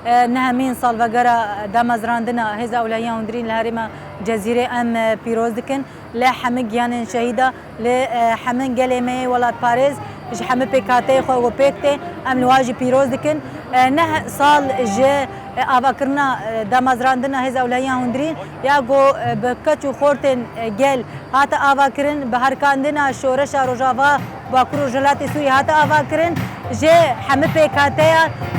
نهمین سالوگرا دامزراندنا هزا اولیا هندرین لهرما جزیره ام پیروز دکن ل همه گیان شهیدا ل همه گلمه ولاد پاریس ج همه پیکاته خو و پیکته ام لواجی پیروز دکن نه سال ج آواکرنا دامزراندنا هزا اولیا هندرین یا گو بکچو خورتن گل هاتا آواکرن بهرکاندنا شورش روجاوا باکرو جلات سوی هاتا آواکرن ج همه پیکاته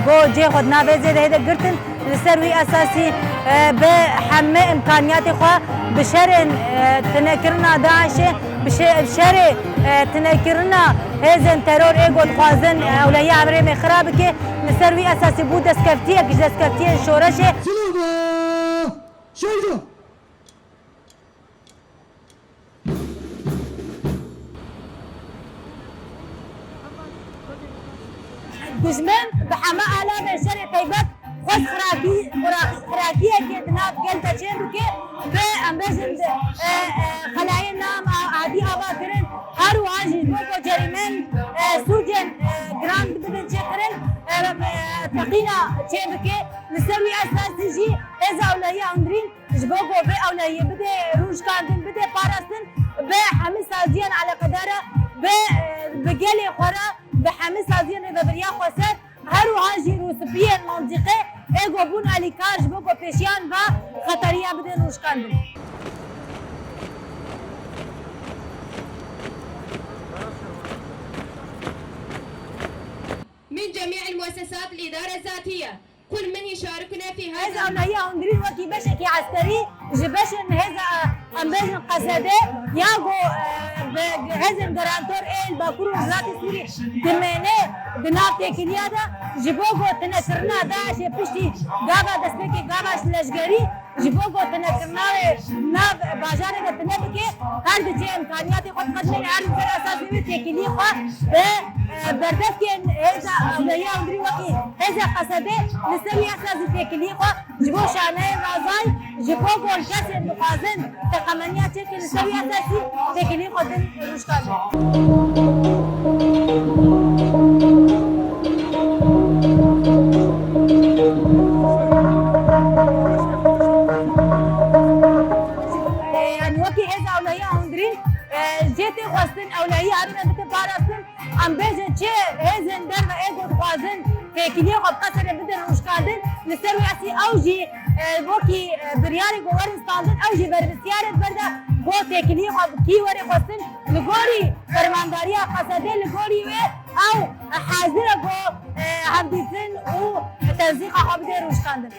گو ج خود نابزه ده گرتن لسروي اساسي بحمه امكانيات خو بشر تنكرنا داعش بشر تنكرنا هزن ترور ايجو خوازن اولياء عمري خرابك لسروي اساسي بو دسكفتيه دسكفتيه شورشه شوجو دجمن بحما آلام شر طيبات خود خراكية كدناب قلتا چندوكي بأمبزن خلاين نام عادي آبا کرن هارو آجي بوكو جريمن سوجن گراند بدن چه کرن تقينا چندوكي نسوي اساسي جي ازا اولياء اندرين جبوكو بي اولياء بده روش كاندن بده پاراستن بحمي سازيان على قدارة بقلي خورا بحمي سازيان ببريا خوسات هارو آجي روسبيا منطقة ايگو بون علی کارش بگو پیشیان و خطریا بدن روش کندن. من جميع المؤسسات الإدارة الذاتية كل من يشاركنا في هذا أولياء هندرين وكي بشكي عسكري جبشن هذا أمبزن قصده ياغو هزن درانتور إل باكرو وزارة سوري دمينه بناب تكنيادا جبوغو تنكرنا داعش بشتي غابا دسبكي غاباش لشگري جبوغو تنكرنا ناب باجارة تنبكي هر دجي إمكانياتي خود قدمين عالم سر أساسي تكني خوا بردفكين هذا أولياء هندرين وكي هذا قصده نسوي أساسي تكني خوا جبو شانه رازاي جبوغو الكسر مقازن تقمنيات تكني نسوي أساسي تكني خود روشكان جيتي خواستن اولياء عرنا بتبارستن ام بيجن چه هزن در و ايگو خوازن تكني خب قصر بدن روشكاندن نسروي اسي اوجي بوكي برياري گوار استاندن اوجي بربسيارت بردا بو تكني خب كي وري خواستن لغوري فرمانداريا قصده لغوري و او حاضر بو حمديتن و تنزيق خب بدن روشكاندن